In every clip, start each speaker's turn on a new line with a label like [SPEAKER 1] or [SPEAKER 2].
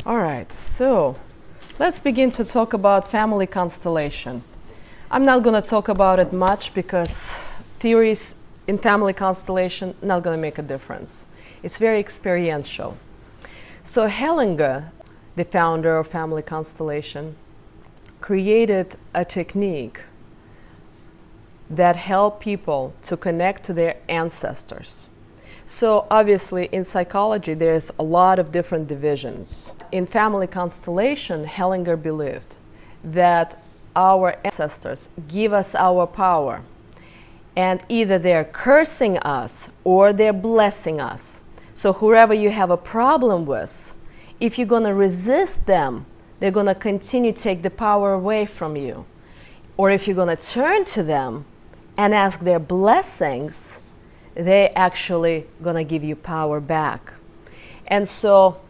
[SPEAKER 1] All right, so let's begin to talk about family constellation. I'm not going to talk about it much because theories in family constellation not going to make a difference. It's very experiential. So Hellinger, the founder of family constellation, created a technique that helped people to connect to their ancestors. So obviously in psychology there's a lot of different divisions. In family constellation, Hellinger believed that our ancestors give us our power, and either they're cursing us or they're blessing us. So whoever you have a problem with, if you're going to resist them, they're going to continue to take the power away from you. Or if you're going to turn to them and ask their blessings, they actually going to give you power back. And so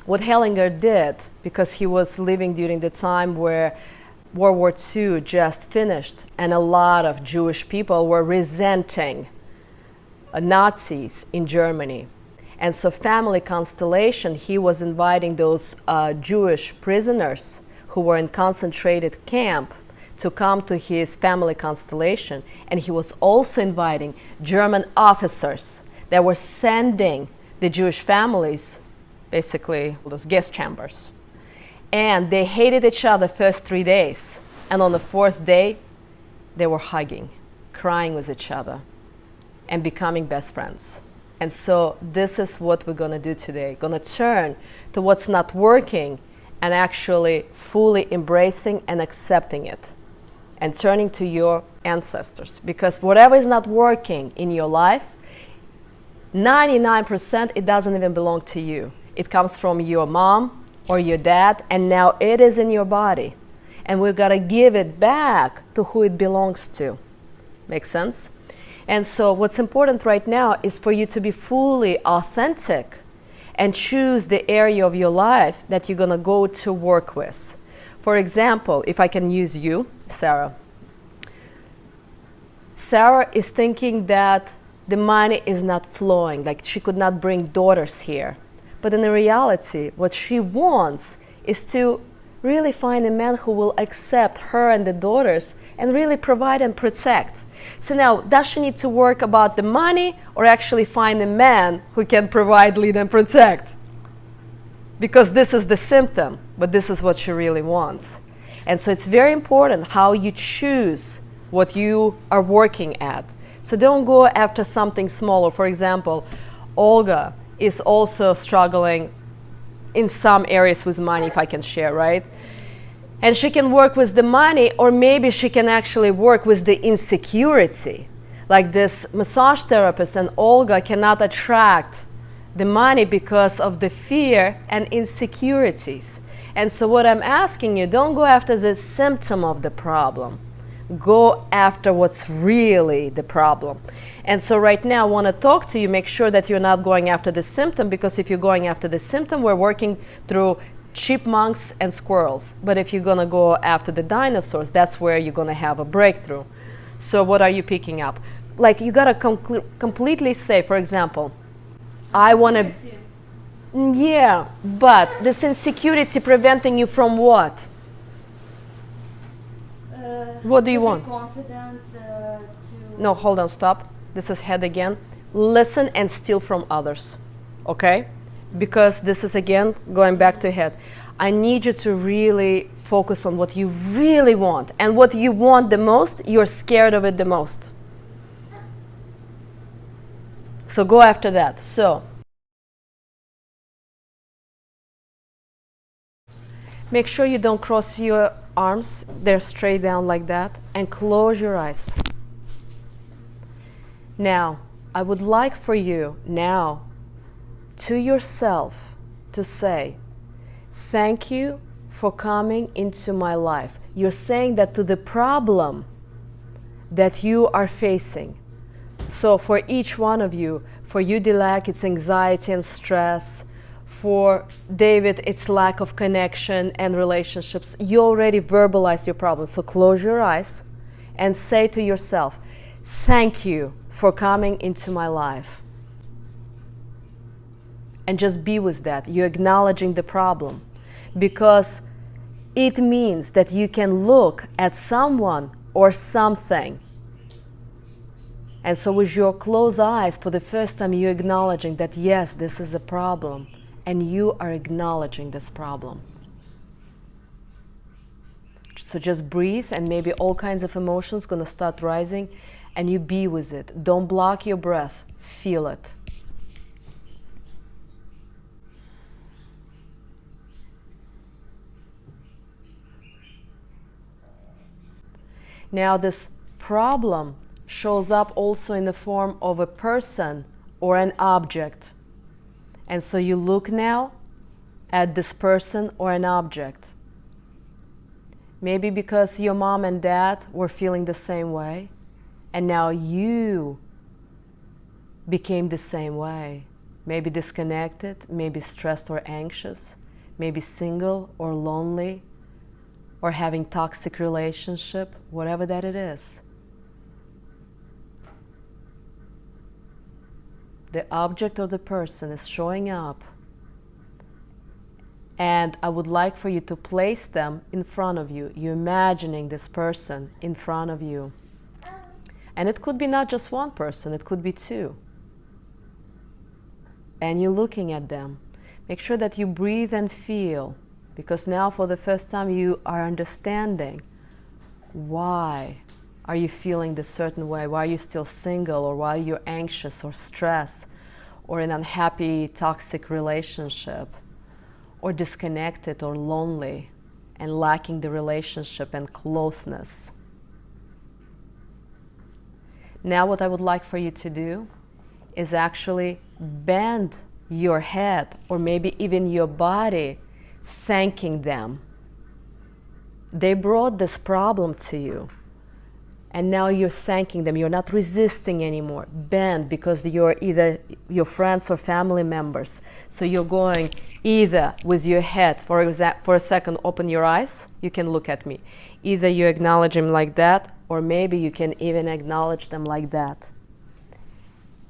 [SPEAKER 1] what Hellinger did, because he was living during the time where World War II just finished and a lot of Jewish people were resenting Nazis in Germany. And so family constellation, he was inviting those Jewish prisoners who were in concentrated camp to come to his family constellation. And he was also inviting German officers that were sending the Jewish families, basically those gas chambers. And they hated each other first 3 days. And on the fourth day, they were hugging, crying with each other, and becoming best friends. And so this is what we're going to do today. Going to turn to what's not working and actually fully embracing and accepting it, and turning to your ancestors. Because whatever is not working in your life, 99% it doesn't even belong to you. It comes from your mom or your dad, and now it is in your body. And we've got to give it back to who it belongs to. Make sense? And so what's important right now is for you to be fully authentic and choose the area of your life that you're going to go to work with. For example, if I can use you, Sarah. Sarah is thinking that the money is not flowing, like she could not bring daughters here. But in reality, what she wants is to really find a man who will accept her and the daughters and really provide and protect. So now, does she need to work about the money or actually find a man who can provide, lead, and protect? Because this is the symptom, but this is what she really wants. And so it's very important how you choose what you are working at. So don't go after something smaller. For example, Olga is also struggling in some areas with money, if I can share, right? And she can work with the money, or maybe she can actually work with the insecurity. Like this massage therapist and Olga cannot attract the money because of the fear and insecurities. And so what I'm asking you, don't go after the symptom of the problem. Go after what's really the problem. And so right now I want to talk to you, make sure that you're not going after the symptom, because if you're going after the symptom, we're working through chipmunks and squirrels. But if you're going to go after the dinosaurs, that's where you're going to have a breakthrough. So what are you picking up? Like you got to completely say, for example, I want to... Yeah, but this insecurity preventing you from what? What do you want?
[SPEAKER 2] Confident,
[SPEAKER 1] No, hold on, stop. This is head again. Listen and steal from others, okay? Because this is again going back to head. I need you to really focus on what you really want. And what you want the most, you're scared of it the most. So go after that. So make sure you don't cross your arms. They're straight down like that. And close your eyes. Now, I would like for you now to yourself to say, thank you for coming into my life. You're saying that to the problem that you are facing. So for each one of you, for you, Dilek, it's anxiety and stress. For David, it's lack of connection and relationships. You already verbalized your problem. So close your eyes and say to yourself, thank you for coming into my life. And just be with that. You're acknowledging the problem. because it means that you can look at someone or something. And so with your closed eyes, for the first time, you're acknowledging that, yes, this is a problem, and you are acknowledging this problem. So just breathe, and maybe all kinds of emotions going to start rising, and you be with it. Don't block your breath. Feel it. Now this problem shows up also in the form of a person or an object. And so you look now at this person or an object. Maybe because your mom and dad were feeling the same way, and now you became the same way. Maybe disconnected, maybe stressed or anxious, maybe single or lonely, or having toxic relationship, whatever that it is. The object or the person is showing up, and I would like for you to place them in front of you. You're imagining this person in front of you. And it could be not just one person, it could be two. And you're looking at them. Make sure that you breathe and feel, because now for the first time you are understanding why are you feeling this certain way, why are you still single, or why you're anxious or stressed, or in an unhappy toxic relationship, or disconnected or lonely and lacking the relationship and closeness. Now what I would like for you to do is actually bend your head or maybe even your body, thanking them. They brought this problem to you, and now you're thanking them. You're not resisting anymore. Bend, because you're either your friends or family members. So you're going either with your head, for a second, open your eyes. You can look at me. Either you acknowledge them like that, or maybe you can even acknowledge them like that.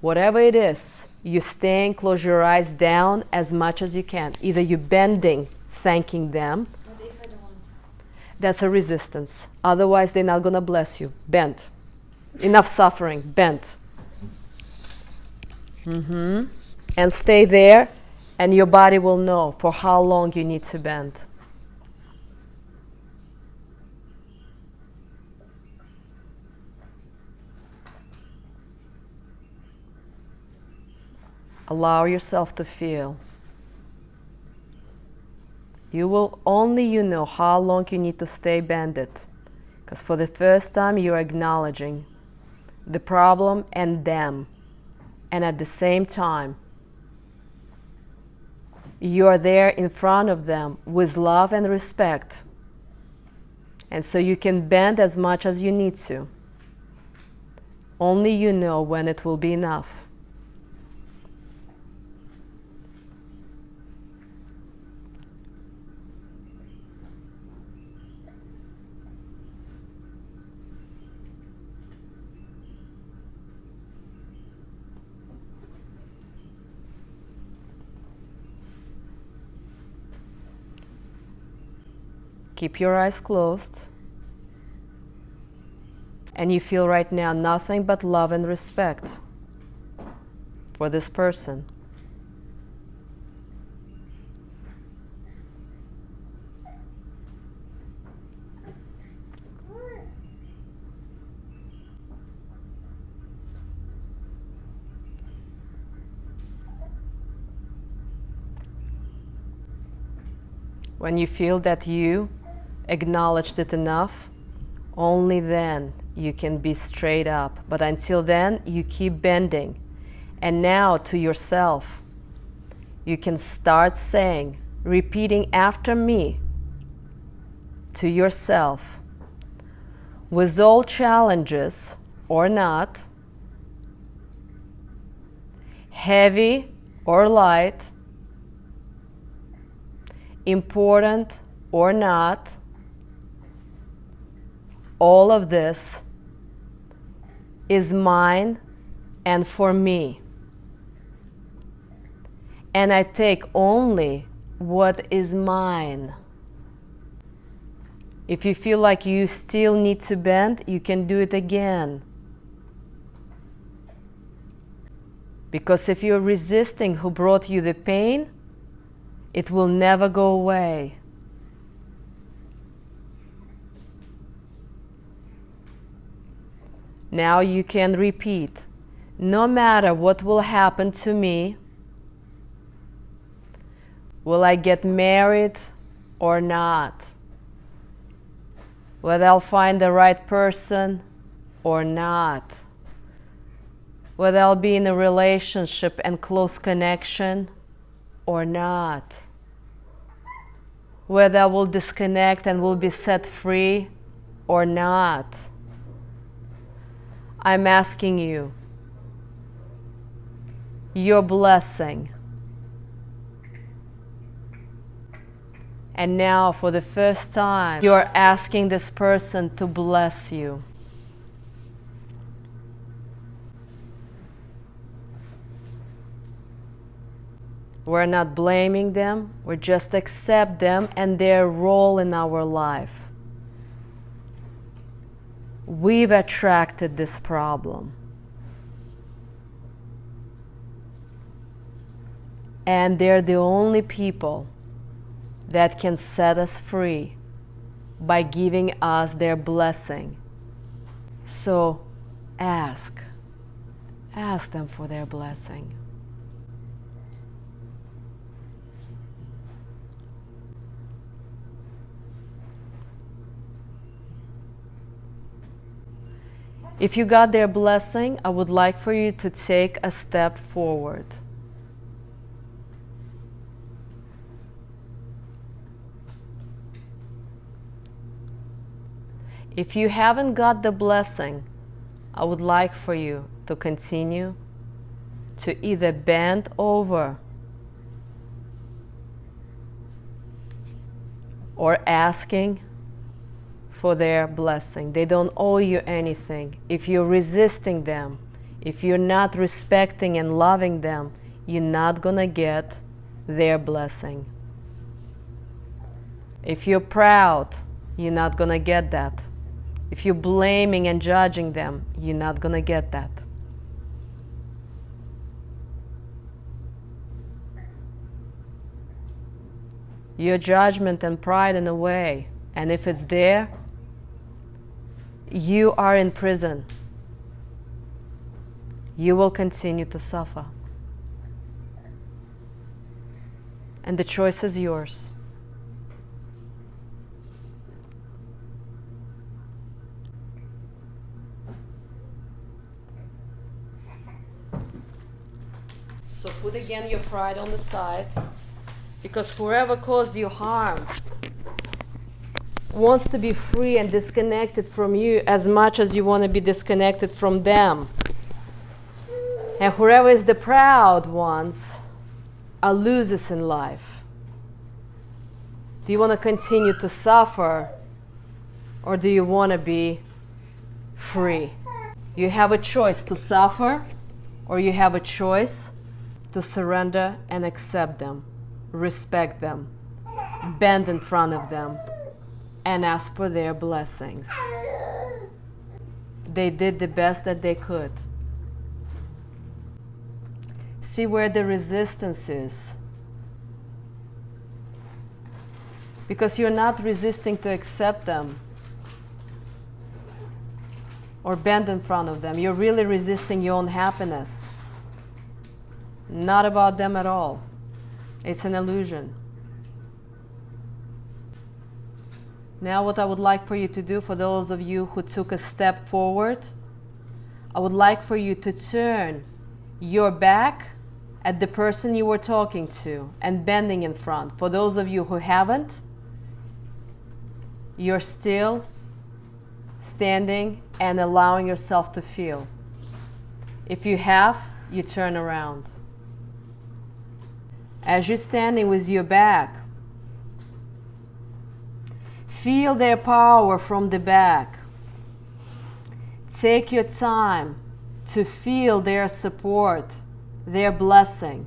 [SPEAKER 1] Whatever it is, you're staying, close your eyes down as much as you can. Either you're bending, thanking them.
[SPEAKER 2] What if I don't want?
[SPEAKER 1] That's a resistance. Otherwise, they're not going to bless you. Bend. Enough suffering. Bend. And stay there, and your body will know for how long you need to bend. Allow yourself to feel. You will only you know how long you need to stay bended, because for the first time you're acknowledging the problem and them, and at the same time you are there in front of them with love and respect, and so you can bend as much as you need to. Only you know when it will be enough. Keep your eyes closed, and you feel right now nothing but love and respect for this person. When you feel that you acknowledged it enough, only then you can be straight up. But until then, you keep bending. And now to yourself, you can start saying, repeating after me to yourself, with all challenges or not, heavy or light, important or not, all of this is mine and for me. And I take only what is mine. If you feel like you still need to bend, you can do it again. Because if you're resisting who brought you the pain, it will never go away. Now you can repeat, no matter what will happen to me, will I get married or not? Whether I'll find the right person or not? Whether I'll be in a relationship and close connection or not? Whether I will disconnect and will be set free or not? I'm asking you, your blessing. And now, for the first time, you're asking this person to bless you. We're not blaming them, we just accept them and their role in our life. We've attracted this problem. And they're the only people that can set us free by giving us their blessing. So ask them for their blessing. If you got their blessing, I would like for you to take a step forward. If you haven't got the blessing, I would like for you to continue to either bend over or asking for their blessing. They don't owe you anything. If you're resisting them, if you're not respecting and loving them, you're not gonna get their blessing. If you're proud, you're not gonna get that. If you're blaming and judging them, you're not gonna get that. Your judgment and pride in a way, and if it's there, you are in prison. You will continue to suffer. And the choice is yours. So put again your pride on the side, because whoever caused you harm wants to be free and disconnected from you as much as you want to be disconnected from them. And whoever is the proud ones are losers in life. Do you want to continue to suffer, or do you want to be free? You have a choice to suffer, or you have a choice to surrender and accept them, respect them, bend in front of them, and ask for their blessings. They did the best that they could. See where the resistance is. Because you're not resisting to accept them or bend in front of them. You're really resisting your own happiness. Not about them at all. It's an illusion. Now what I would like for you to do, for those of you who took a step forward, I would like for you to turn your back at the person you were talking to and bending in front. For those of you who haven't, you're still standing and allowing yourself to feel. If you have, you turn around. As you're standing with your back, feel their power from the back. Take your time to feel their support, their blessing.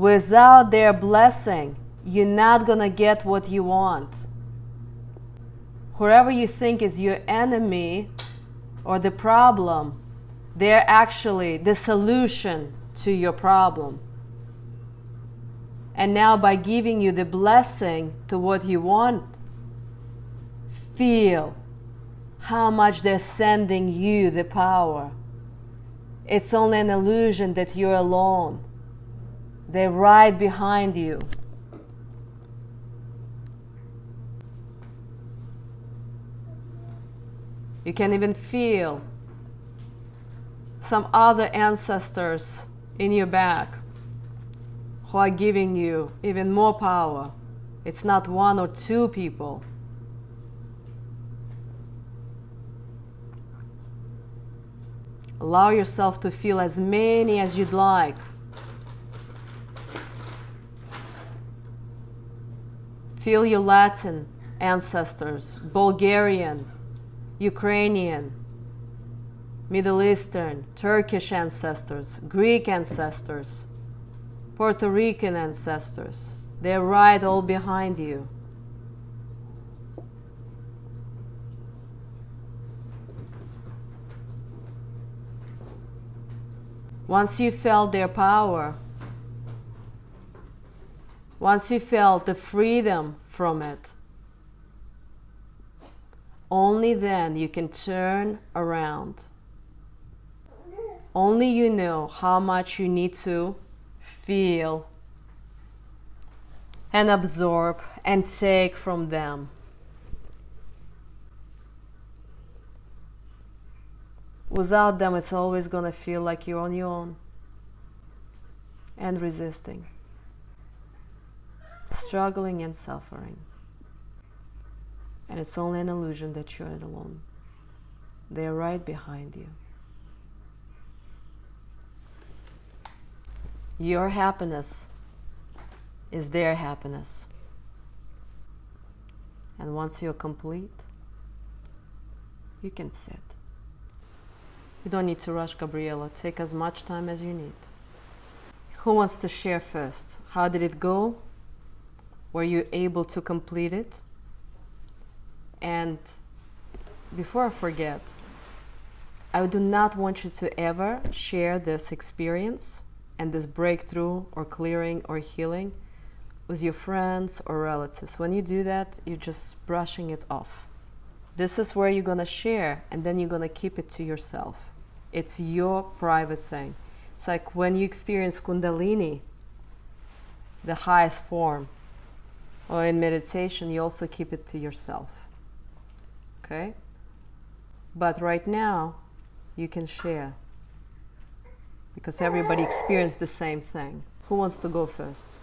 [SPEAKER 1] Without their blessing, you're not gonna get what you want. Whoever you think is your enemy or the problem, they're actually the solution to your problem. And now by giving you the blessing to what you want, feel how much they're sending you the power. It's only an illusion that you're alone. They're right behind you. You can even feel some other ancestors in your back who are giving you even more power. It's not one or two people. Allow yourself to feel as many as you'd like. Feel your Latin ancestors, Bulgarian, Ukrainian, Middle Eastern, Turkish ancestors, Greek ancestors, Puerto Rican ancestors. They're right all behind you. Once you felt their power, once you felt the freedom from it, only then you can turn around. Only you know how much you need to feel and absorb and take from them. Without them, it's always going to feel like you're on your own and resisting, struggling and suffering. And it's only an illusion that you're alone. They're right behind you. Your happiness is their happiness. And once you're complete, you can sit. You don't need to rush, Gabriela. Take as much time as you need. Who wants to share first? How did it go? Were you able to complete it? And before I forget, I do not want you to ever share this experience and this breakthrough or clearing or healing with your friends or relatives. When you do that, you're just brushing it off. This is where you're gonna share, and then you're gonna keep it to yourself. It's your private thing. It's like when you experience Kundalini, the highest form, or in meditation, you also keep it to yourself. Okay? But right now, you can share, because everybody experienced the same thing. Who wants to go first?